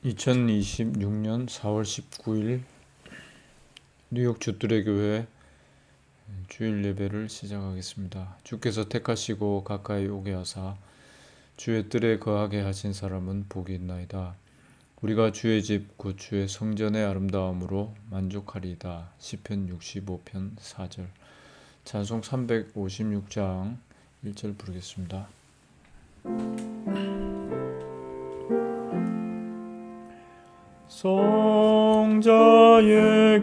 2026년 4월 19일 뉴욕 주들의 교회 주일 예배를 시작하겠습니다. 주께서 택하시고 가까이 오게 하사 주의 뜰에 거하게 하신 사람은 복이 있나이다. 우리가 주의 집 곧 주의 성전의 아름다움으로 만족하리이다. 시편 65편 4절. 찬송 356장 1절 부르겠습니다. 성자의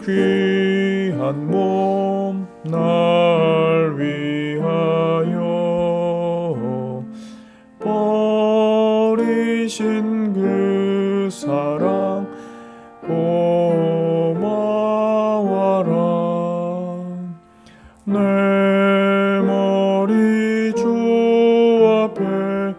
귀한 몸 날 위하여 버리신 그 사랑 고마워라. 내 머리 주 앞에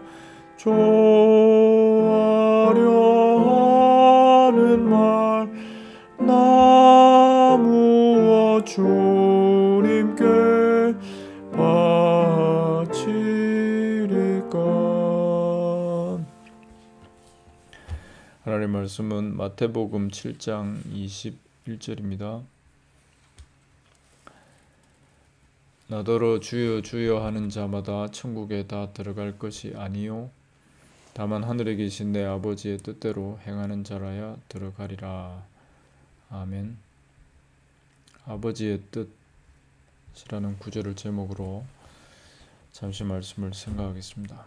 나무어 주님께 바치리까. 하나님의 말씀은 마태복음 7장 21절입니다. 나더러 주여 주여 하는 자마다 천국에 다 들어갈 것이 아니요 다만 하늘에 계신 내 아버지의 뜻대로 행하는 자라야 들어가리라. 아멘. 아버지의 뜻이라는 구절을 제목으로 잠시 말씀을 생각하겠습니다.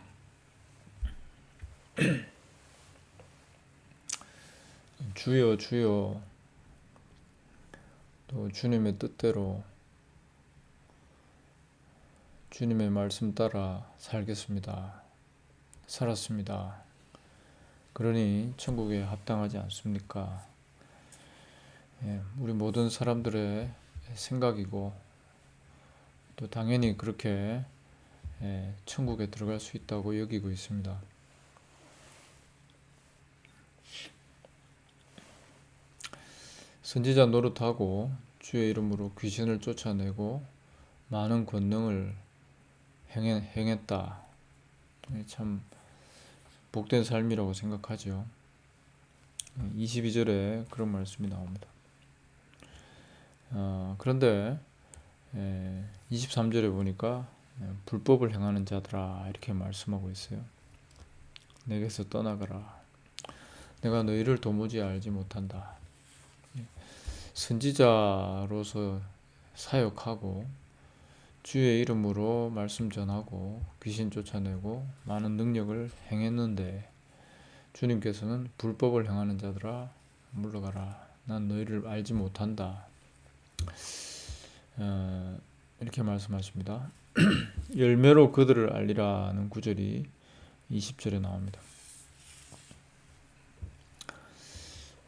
주여 주여, 또 주님의 뜻대로 주님의 말씀 따라 살았습니다. 그러니 천국에 합당하지 않습니까? 우리 모든 사람들의 생각이고 또 당연히 그렇게 천국에 들어갈 수 있다고 여기고 있습니다. 선지자 노릇하고 주의 이름으로 귀신을 쫓아내고 많은 권능을 행했다. 참 복된 삶이라고 생각하죠. 22절에 그런 말씀이 나옵니다. 그런데 23절에 보니까 불법을 행하는 자들아 이렇게 말씀하고 있어요. 내게서 떠나가라. 내가 너희를 도무지 알지 못한다. 선지자로서 사역하고 주의 이름으로 말씀 전하고 귀신 쫓아내고 많은 능력을 행했는데 주님께서는 불법을 행하는 자들아 물러가라. 난 너희를 알지 못한다. 이렇게 말씀하십니다. 열매로 그들을 알리라는 구절이 20절에 나옵니다.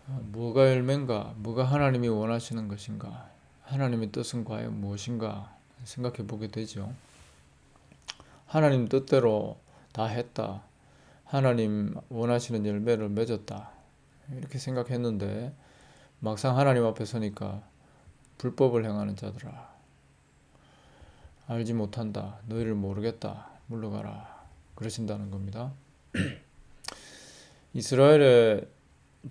뭐가 열매인가? 뭐가 하나님이 원하시는 것인가? 하나님의 뜻은 과연 무엇인가? 생각해 보게 되죠. 하나님 뜻대로 다 했다. 하나님 원하시는 열매를 맺었다. 이렇게 생각했는데 막상 하나님 앞에 서니까 불법을 행하는 자들아 알지 못한다. 너희를 모르겠다. 물러가라. 그러신다는 겁니다. 이스라엘의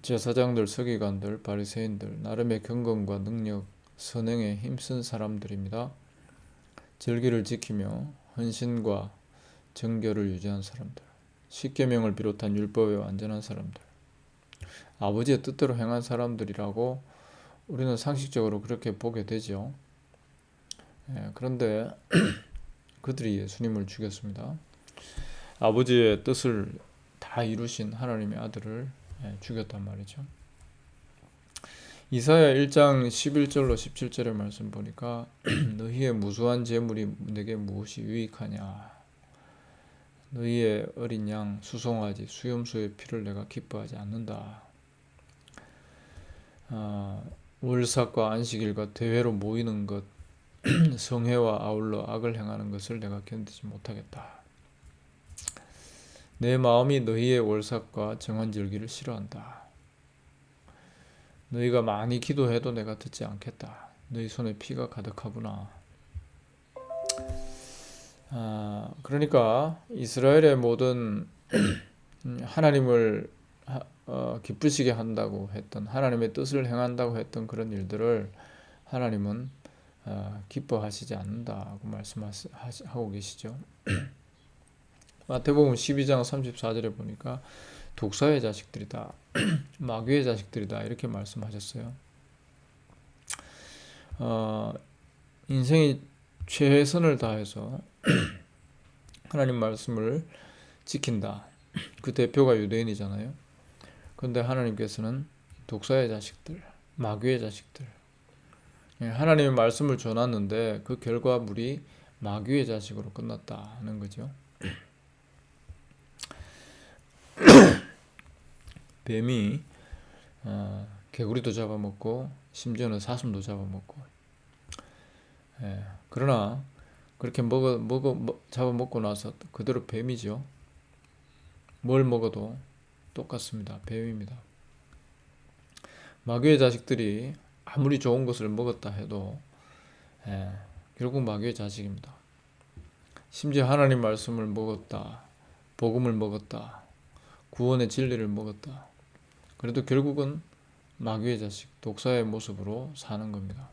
제사장들, 서기관들, 바리새인들 나름의 경건과 능력, 선행에 힘쓴 사람들입니다. 절기를 지키며 헌신과 정결을 유지한 사람들, 십계명을 비롯한 율법에 완전한 사람들, 아버지의 뜻대로 행한 사람들이라고 우리는 상식적으로 그렇게 보게 되죠. 그런데 그들이 예수님을 죽였습니다. 아버지의 뜻을 다 이루신 하나님의 아들을 죽였단 말이죠. 이사야 1장 11절로 17절의 말씀 보니까 너희의 무수한 재물이 내게 무엇이 유익하냐. 너희의 어린 양, 수송아지, 수염소의 피를 내가 기뻐하지 않는다. 월삭과 안식일과 대회로 모이는 것, 성회와 아울러 악을 행하는 것을 내가 견디지 못하겠다. 내 마음이 너희의 월삭과 정한절기를 싫어한다. 너희가 많이 기도해도 내가 듣지 않겠다. 너희 손에 피가 가득하구나. 그러니까 이스라엘의 모든 하나님을 기쁘시게 한다고 했던, 하나님의 뜻을 행한다고 했던 그런 일들을 하나님은 기뻐하시지 않는다고 말씀하고 계시죠. 마태복음 12장 34절에 보니까 독사의 자식들이다, 마귀의 자식들이다, 이렇게 말씀하셨어요. 인생이 최선을 다해서 하나님 말씀을 지킨다. 그 대표가 유대인이잖아요. 그런데 하나님께서는 독사의 자식들, 마귀의 자식들, 하나님의 말씀을 전했는데 그 결과물이 마귀의 자식으로 끝났다는 거죠. 뱀이 개구리도 잡아먹고 심지어는 사슴도 잡아먹고, 그러나 그렇게 잡아먹고 나서 그대로 뱀이죠. 뭘 먹어도 똑같습니다. 뱀입니다. 마귀의 자식들이 아무리 좋은 것을 먹었다 해도 결국 마귀의 자식입니다. 심지어 하나님 말씀을 먹었다, 복음을 먹었다, 구원의 진리를 먹었다, 그래도 결국은 마귀의 자식, 독사의 모습으로 사는 겁니다.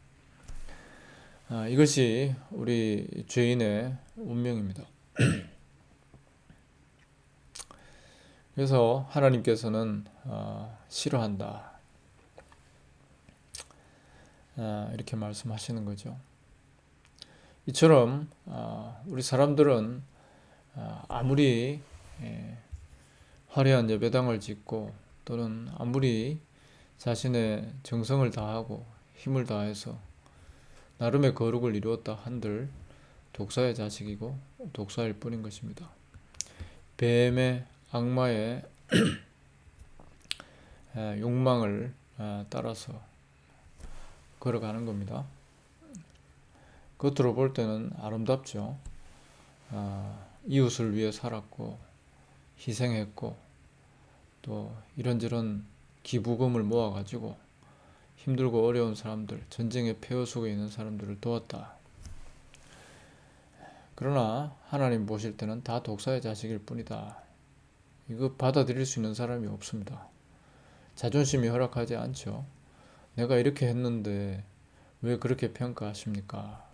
이것이 우리 죄인의 운명입니다. 그래서 하나님께서는 싫어한다, 이렇게 말씀하시는 거죠. 이처럼 우리 사람들은 아무리 화려한 예배당을 짓고 또는 아무리 자신의 정성을 다하고 힘을 다해서 나름의 거룩을 이루었다 한들 독사의 자식이고 독사일 뿐인 것입니다. 뱀의, 악마의 욕망을 따라서 걸어가는 겁니다. 겉으로 볼 때는 아름답죠. 이웃을 위해 살았고 희생했고 또 이런저런 기부금을 모아가지고 힘들고 어려운 사람들, 전쟁의 폐허 속에 있는 사람들을 도왔다. 그러나 하나님 보실 때는 다 독사의 자식일 뿐이다. 이거 받아들일 수 있는 사람이 없습니다. 자존심이 허락하지 않죠. 내가 이렇게 했는데 왜 그렇게 평가하십니까?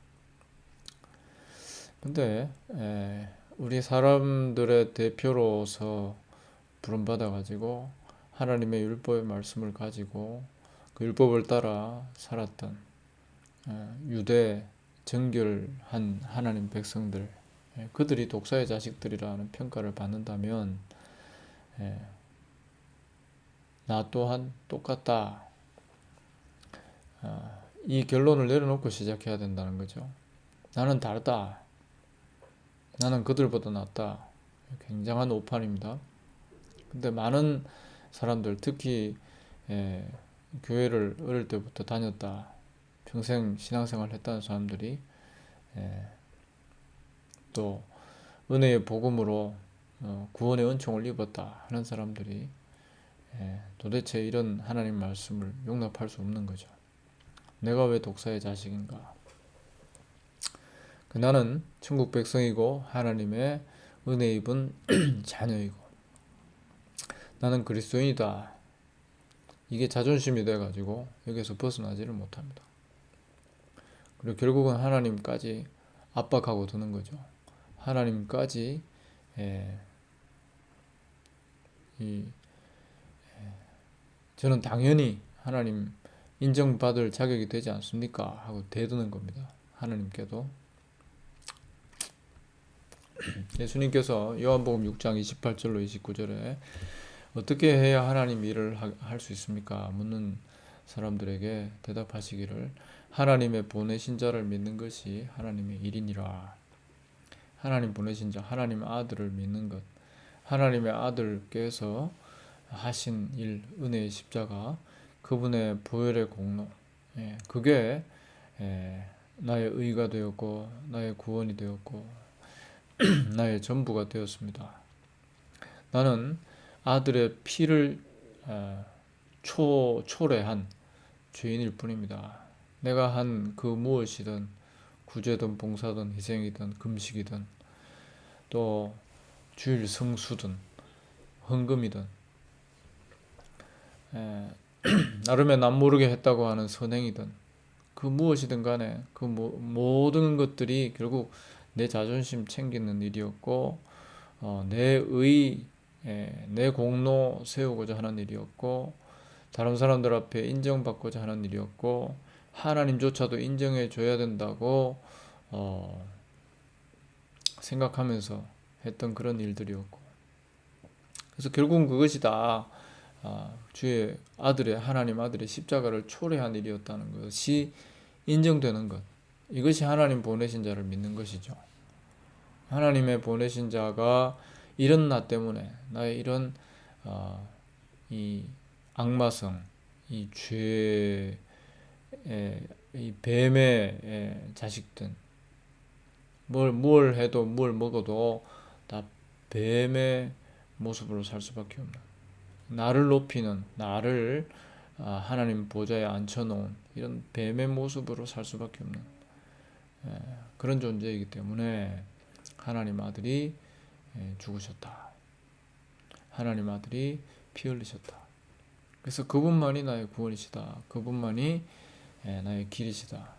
근데 우리 사람들의 대표로서 부름받아 가지고 하나님의 율법의 말씀을 가지고 그 율법을 따라 살았던 유대 정결한 하나님 백성들, 그들이 독사의 자식들이라는 평가를 받는다면 나 또한 똑같다, 이 결론을 내려놓고 시작해야 된다는 거죠. 나는 다르다, 나는 그들보다 낫다. 굉장한 오판입니다. 근데 많은 사람들, 특히 교회를 어릴 때부터 다녔다, 평생 신앙생활 했다는 사람들이 또 은혜의 복음으로 구원의 은총을 입었다 하는 사람들이 도대체 이런 하나님 말씀을 용납할 수 없는 거죠. 내가 왜 독사의 자식인가? 나는 천국 백성이고 하나님의 은혜 입은 자녀이고 나는 그리스도인이다. 이게 자존심이 돼가지고 여기서 벗어나지를 못합니다. 그리고 결국은 하나님까지 압박하고 드는 거죠. 하나님까지 저는 당연히 하나님 인정받을 자격이 되지 않습니까? 하고 대드는 겁니다. 하나님께도. 예수님께서 요한복음 6장 28절로 29절에 어떻게 해야 하나님 일을 할 수 있습니까? 묻는 사람들에게 대답하시기를 하나님의 보내신 자를 믿는 것이 하나님의 일이니라. 하나님 보내신 자, 하나님의 아들을 믿는 것, 하나님의 아들께서 하신 일, 은혜의 십자가, 그분의 보혈의 공로, 그게 나의 의가 되었고 나의 구원이 되었고 나의 전부가 되었습니다. 나는 아들의 피를 초래한 죄인일 뿐입니다. 내가 한 그 무엇이든 구제든 봉사든 희생이든 금식이든 또 주일 성수든 헌금이든 에, 나름의 남모르게 했다고 하는 선행이든 그 무엇이든 간에 그 모든 것들이 결국 내 자존심 챙기는 일이었고 내 공로 세우고자 하는 일이었고 다른 사람들 앞에 인정받고자 하는 일이었고 하나님조차도 인정해 줘야 된다고 어, 생각하면서 했던 그런 일들이었고 그래서 결국은 그것이 다 주의 아들의 하나님 아들의 십자가를 초래한 일이었다는 것이 인정되는 것. 이것이 하나님 보내신 자를 믿는 것이죠. 하나님의 보내신 자가 이런 나 때문에 나의 이런 이 악마성, 이 죄의 이 뱀의 자식들 뭘 해도 뭘 먹어도 다 뱀의 모습으로 살 수밖에 없는 나를 높이는 나를 하나님 보좌에 앉혀놓은 이런 뱀의 모습으로 살 수밖에 없는 그런 존재이기 때문에 하나님 아들이 죽으셨다. 하나님 아들이 피 흘리셨다. 그래서 그분만이 나의 구원이시다. 그분만이 나의 길이시다.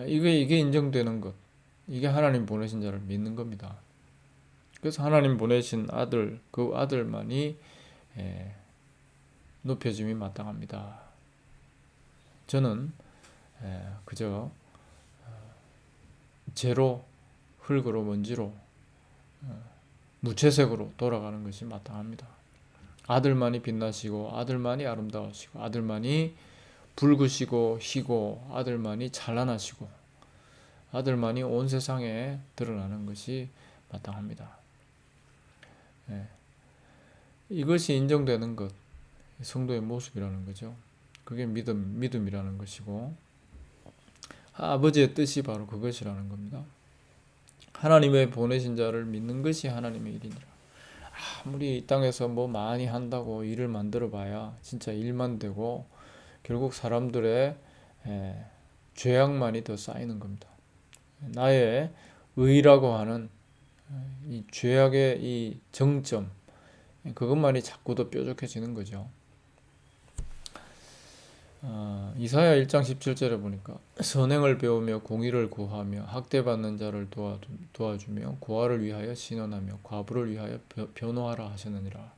이게 인정되는 것. 이게 하나님 보내신 자를 믿는 겁니다. 그래서 하나님 보내신 아들, 그 아들만이 높여짐이 마땅합니다. 저는 그저 재로, 흙으로, 먼지로, 무채색으로 돌아가는 것이 마땅합니다. 아들만이 빛나시고 아들만이 아름다우시고 아들만이 붉으시고 희고 아들만이 찬란하시고 아들만이 온 세상에 드러나는 것이 마땅합니다. 이것이 인정되는 것, 성도의 모습이라는 거죠. 그게 믿음이라는 것이고 아버지의 뜻이 바로 그것이라는 겁니다. 하나님의 보내신 자를 믿는 것이 하나님의 일이니라. 아무리 이 땅에서 뭐 많이 한다고 일을 만들어 봐야 진짜 일만 되고 결국 사람들의 죄악만이 더 쌓이는 겁니다. 나의 의라고 하는 이 죄악의 이 정점 그것만이 자꾸 더 뾰족해지는 거죠. 이사야 1장 17절에 보니까 선행을 배우며 공의를 구하며 학대받는 자를 도와주며 고아를 위하여 신원하며 과부를 위하여 변호하라 하셨느니라.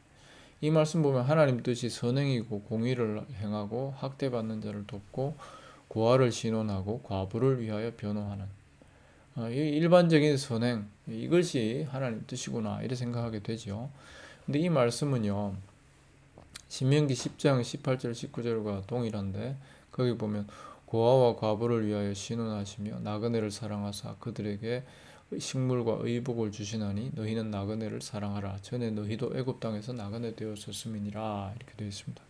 이 말씀 보면 하나님 뜻이 선행이고 공의를 행하고 학대받는 자를 돕고 고아를 신원하고 과부를 위하여 변호하는 이 일반적인 선행 이것이 하나님 뜻이구나 이렇게 생각하게 되죠. 근데 이 말씀은요 신명기 10장 18절 19절과 동일한데 거기 보면 고아와 과부를 위하여 신원하시며 나그네를 사랑하사 그들에게 식물과 의복을 주시나니 너희는 나그네를 사랑하라. 전에 너희도 애굽 땅에서 나그네 되었었음이니라. 이렇게 되어 있습니다.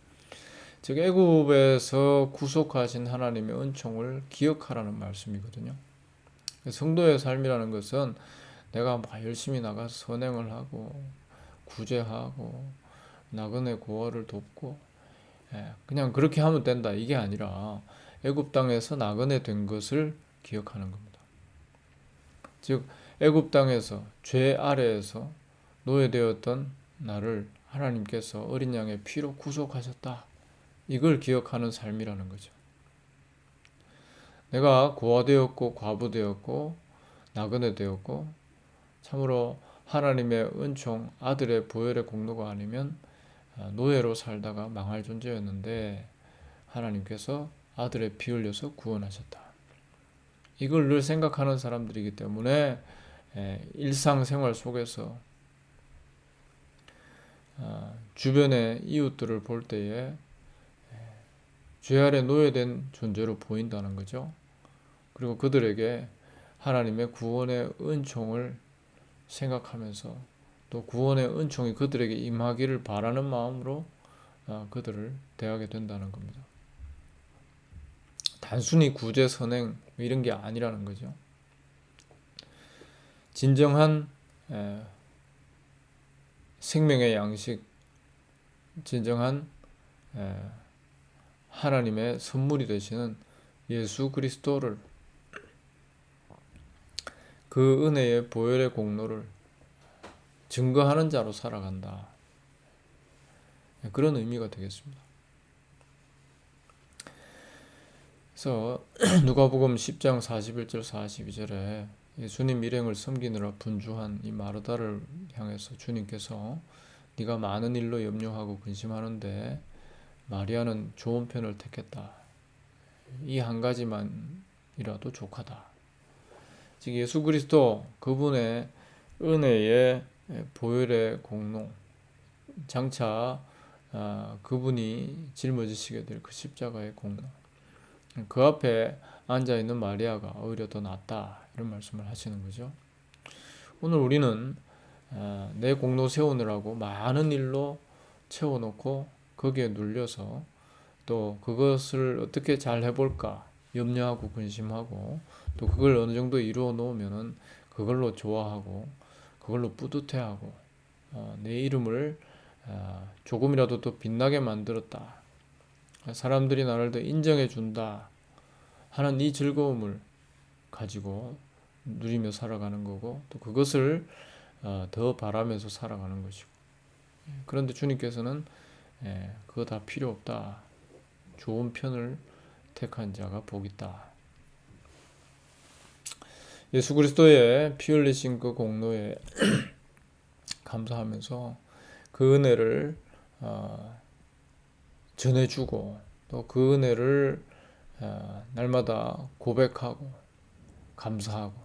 즉 애굽에서 구속하신 하나님의 은총을 기억하라는 말씀이거든요. 성도의 삶이라는 것은 내가 막 열심히 나가서 선행을 하고 구제하고 나그네 고아를 돕고 그냥 그렇게 하면 된다 이게 아니라 애굽 땅에서 나그네 된 것을 기억하는 겁니다. 즉 애굽 땅에서 죄 아래에서 노예되었던 나를 하나님께서 어린 양의 피로 구속하셨다. 이걸 기억하는 삶이라는 거죠. 내가 고아되었고 과부되었고 나그네 되었고 참으로 하나님의 은총 아들의 보혈의 공로가 아니면 노예로 살다가 망할 존재였는데 하나님께서 아들의 피 흘려서 구원하셨다. 이걸 늘 생각하는 사람들이기 때문에 일상생활 속에서 주변의 이웃들을 볼 때에 죄 아래 노예된 존재로 보인다는 거죠. 그리고 그들에게 하나님의 구원의 은총을 생각하면서 또 구원의 은총이 그들에게 임하기를 바라는 마음으로 그들을 대하게 된다는 겁니다. 단순히 구제 선행 이런 게 아니라는 거죠. 진정한 생명의 양식, 진정한 하나님의 선물이 되시는 예수 그리스도를 그 은혜의 보혈의 공로를 증거하는 자로 살아간다. 그런 의미가 되겠습니다. 그래서 누가복음 10장 41절 42절에 예수님 일행을 섬기느라 분주한 이 마르다를 향해서 주님께서 네가 많은 일로 염려하고 근심하는데 마리아는 좋은 편을 택했다. 이 한 가지만이라도 족하다. 즉 예수 그리스도 그분의 은혜의 보혈의 공로, 장차 그분이 짊어지시게 될 그 십자가의 공로, 그 앞에 앉아있는 마리아가 오히려 더 낫다, 이런 말씀을 하시는 거죠. 오늘 우리는 내 공로 세우느라고 많은 일로 채워놓고 거기에 눌려서 또 그것을 어떻게 잘 해볼까 염려하고 근심하고, 또 그걸 어느 정도 이루어 놓으면은 그걸로 좋아하고 그걸로 뿌듯해하고 내 이름을 조금이라도 더 빛나게 만들었다, 사람들이 나를 더 인정해 준다 하는 이 즐거움을 가지고 누리며 살아가는 거고, 또 그것을 더 바라면서 살아가는 것이고. 그런데 주님께서는 그거 다 필요 없다. 좋은 편을 택한 자가 복 있다. 예수 그리스도의 피 흘리신 그 공로에 감사하면서 그 은혜를 전해주고, 또 그 은혜를 날마다 고백하고 감사하고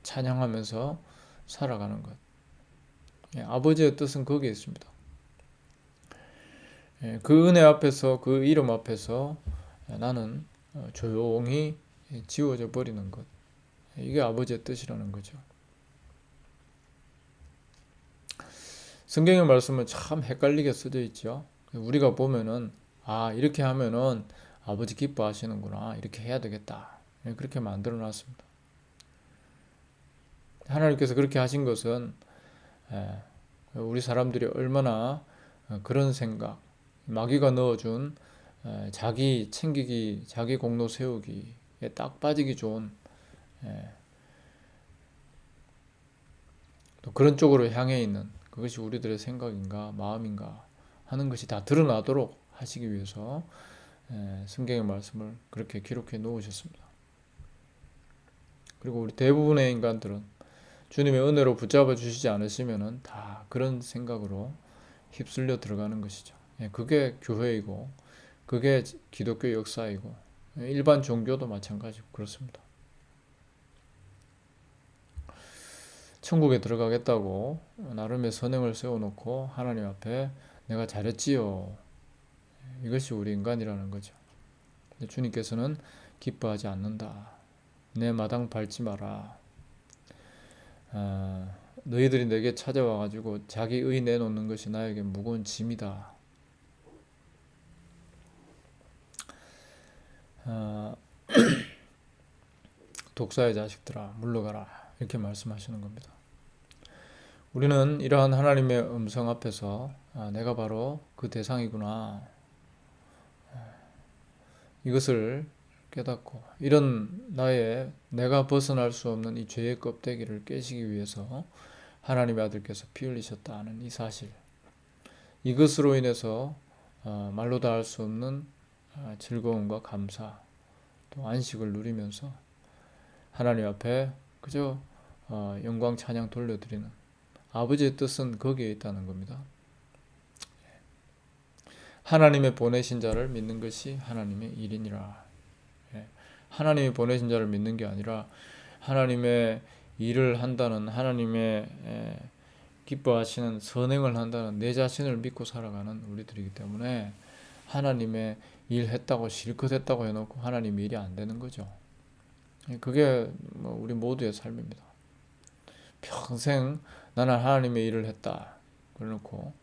찬양하면서 살아가는 것. 아버지의 뜻은 거기에 있습니다. 그 은혜 앞에서, 그 이름 앞에서 나는 조용히 지워져 버리는 것. 이게 아버지의 뜻이라는 거죠. 성경의 말씀은 참 헷갈리게 써져 있죠. 우리가 보면은 이렇게 하면은 아버지 기뻐하시는구나, 이렇게 해야 되겠다, 그렇게 만들어 놨습니다. 하나님께서 그렇게 하신 것은 우리 사람들이 얼마나 그런 생각, 마귀가 넣어준 자기 챙기기, 자기 공로 세우기에 딱 빠지기 좋은 또 그런 쪽으로 향해 있는, 그것이 우리들의 생각인가 마음인가 하는 것이 다 드러나도록 하시기 위해서 성경의 말씀을 그렇게 기록해 놓으셨습니다. 그리고 우리 대부분의 인간들은 주님의 은혜로 붙잡아 주시지 않으시면은 다 그런 생각으로 휩쓸려 들어가는 것이죠. 그게 교회이고, 그게 기독교 역사이고, 일반 종교도 마찬가지고 그렇습니다. 천국에 들어가겠다고 나름의 선행을 세워놓고 하나님 앞에 내가 잘했지요, 이것이 우리 인간이라는 거죠. 주님께서는 기뻐하지 않는다. 내 마당 밟지 마라. 너희들이 내게 찾아와가지고 자기 의 내놓는 것이 나에게 무거운 짐이다. 독사의 자식들아 물러가라, 이렇게 말씀하시는 겁니다. 우리는 이러한 하나님의 음성 앞에서 내가 바로 그 대상이구나, 이것을 깨닫고 이런 내가 벗어날 수 없는 이 죄의 껍데기를 깨시기 위해서 하나님의 아들께서 피 흘리셨다는 이 사실, 이것으로 인해서 말로 다 할 수 없는 즐거움과 감사, 또 안식을 누리면서 하나님 앞에 그저 영광 찬양 돌려드리는 아버지의 뜻은 거기에 있다는 겁니다. 하나님의 보내신 자를 믿는 것이 하나님의 일이니라. 하나님이 보내신 자를 믿는 게 아니라 하나님의 일을 한다는, 하나님의 기뻐하시는 선행을 한다는 내 자신을 믿고 살아가는 우리들이기 때문에 하나님의 일 했다고 실컷 했다고 해놓고 하나님 일이 안 되는 거죠. 그게 우리 모두의 삶입니다. 평생 나는 하나님의 일을 했다 그래놓고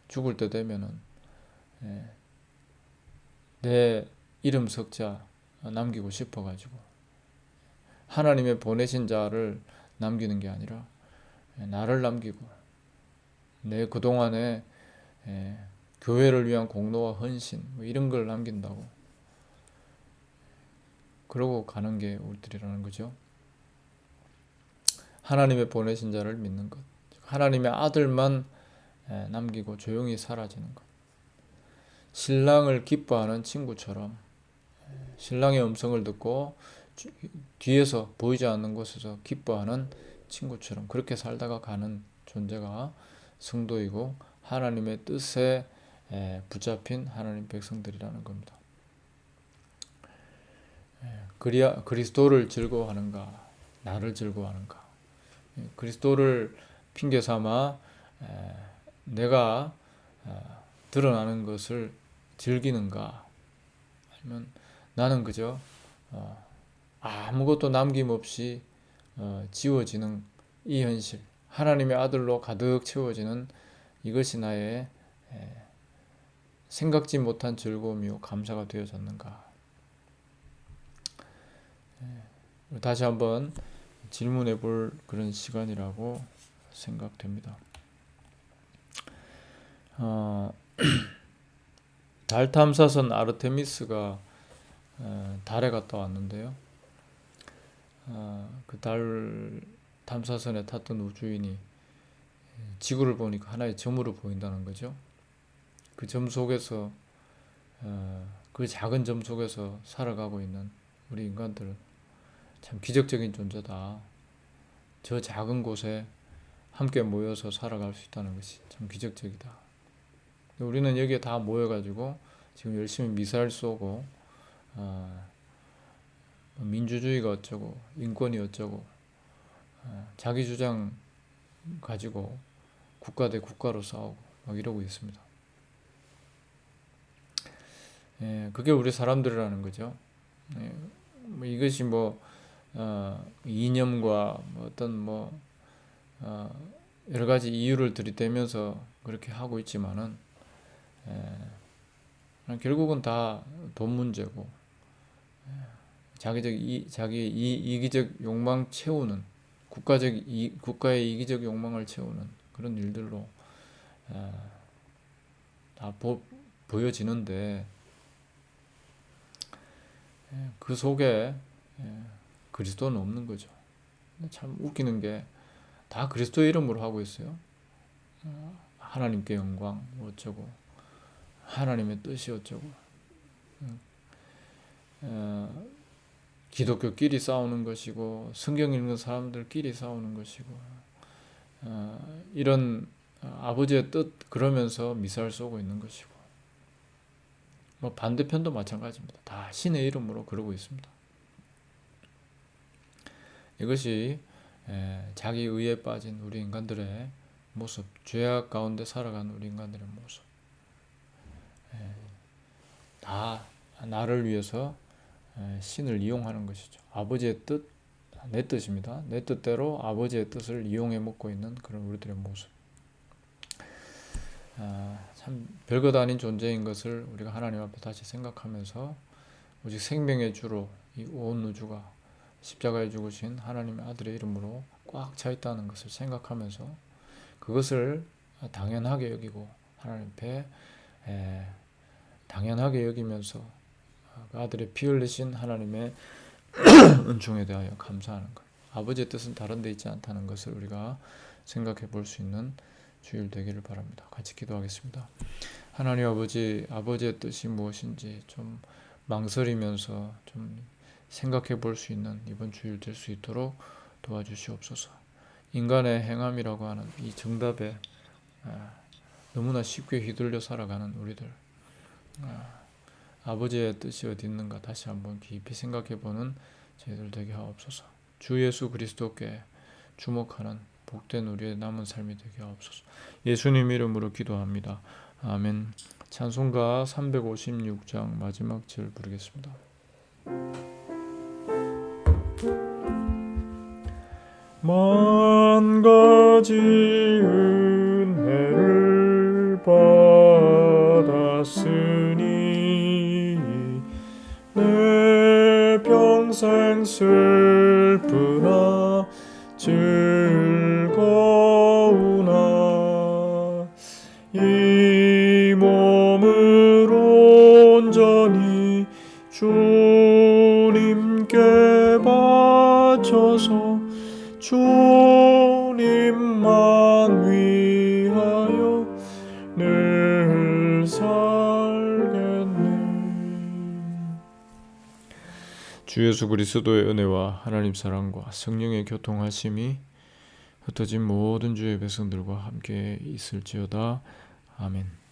죽을 때 되면은 내 이름 석자 남기고 싶어가지고 하나님의 보내신 자를 남기는 게 아니라 나를 남기고 내 그동안에 교회를 위한 공로와 헌신 이런 걸 남긴다고 그러고 가는 게 우리들이라는 거죠. 하나님의 보내신 자를 믿는 것, 하나님의 아들만 남기고 조용히 사라지는 것. 신랑을 기뻐하는 친구처럼 신랑의 음성을 듣고 뒤에서 보이지 않는 곳에서 기뻐하는 친구처럼 그렇게 살다가 가는 존재가 성도이고 하나님의 뜻에 붙잡힌 하나님 백성들이라는 겁니다. 그리스도를 즐거워하는가, 나를 즐거워하는가. 그리스도를 핑계 삼아 내가 드러나는 것을 즐기는가, 아니면 나는 그저 아무것도 남김없이 지워지는 이 현실, 하나님의 아들로 가득 채워지는 이것이 나의 생각지 못한 즐거움이요 감사가 되어졌는가. 다시 한번 질문해 볼 그런 시간이라고 생각됩니다. 달 탐사선 아르테미스가 달에 갔다 왔는데요. 그 달 탐사선에 탔던 우주인이 지구를 보니까 하나의 점으로 보인다는 거죠. 그 점 속에서 그 작은 점 속에서 살아가고 있는 우리 인간들은 참 기적적인 존재다. 저 작은 곳에 함께 모여서 살아갈 수 있다는 것이 참 기적적이다. 우리는 여기에 다 모여가지고 지금 열심히 미사일 쏘고 민주주의가 어쩌고 인권이 어쩌고 자기 주장 가지고 국가 대 국가로 싸우고 막 이러고 있습니다. 그게 우리 사람들이라는 거죠. 이것이 이념과 어떤 여러 가지 이유를 들이대면서 그렇게 하고 있지만은 결국은 다 돈 문제고 자기의 이기적 욕망 채우는 국가의 이기적 욕망을 채우는 그런 일들로 다 보여지는데 그 속에 그리스도는 없는 거죠. 참 웃기는 게 다 그리스도 이름으로 하고 있어요. 하나님께 영광 어쩌고 하나님의 뜻이 어쩌고 기독교끼리 싸우는 것이고 성경 읽는 사람들끼리 싸우는 것이고 이런 아버지의 뜻 그러면서 미사를 쏘고 있는 것이고 반대편도 마찬가지입니다. 다 신의 이름으로 그러고 있습니다. 이것이 자기 의에 빠진 우리 인간들의 모습, 죄악 가운데 살아가는 우리 인간들의 모습. 다 나를 위해서 신을 이용하는 것이죠. 아버지의 뜻, 내 뜻입니다. 내 뜻대로 아버지의 뜻을 이용해 먹고 있는 그런 우리들의 모습. 참 별것 아닌 존재인 것을 우리가 하나님 앞에 다시 생각하면서 오직 생명의 주로 이 온 우주가 십자가에 죽으신 하나님의 아들의 이름으로 꽉 차 있다는 것을 생각하면서 그것을 당연하게 여기고 하나님 앞에 당연하게 여기면서 그 아들의 피 흘리신 하나님의 은총에 대하여 감사하는 것. 아버지의 뜻은 다른 데 있지 않다는 것을 우리가 생각해 볼 수 있는 주일 되기를 바랍니다. 같이 기도하겠습니다. 하나님 아버지의 뜻이 무엇인지 좀 망설이면서 좀 생각해 볼 수 있는 이번 주일 될 수 있도록 도와주시옵소서. 인간의 행함이라고 하는 이 정답에 너무나 쉽게 휘둘려 살아가는 우리들, 아버지의 뜻이 어디 있는가 다시 한번 깊이 생각해 보는 저희들 되게 하옵소서. 주 예수 그리스도께 주목하는 복된 우리의 남은 삶이 되게 하옵소서. 예수님 이름으로 기도합니다. 아멘. 찬송가 356장 마지막 절 부르겠습니다. 만 가지 은혜를 받았으니 내 평생 슬프나 즐거우나 이 몸을 온전히 주님께 바쳐서 주님만 위하여 늘 살겠네. 주 예수 그리스도의 은혜와 하나님 사랑과 성령의 교통하심이 흩어진 모든 주의 백성들과 함께 있을지어다. 아멘.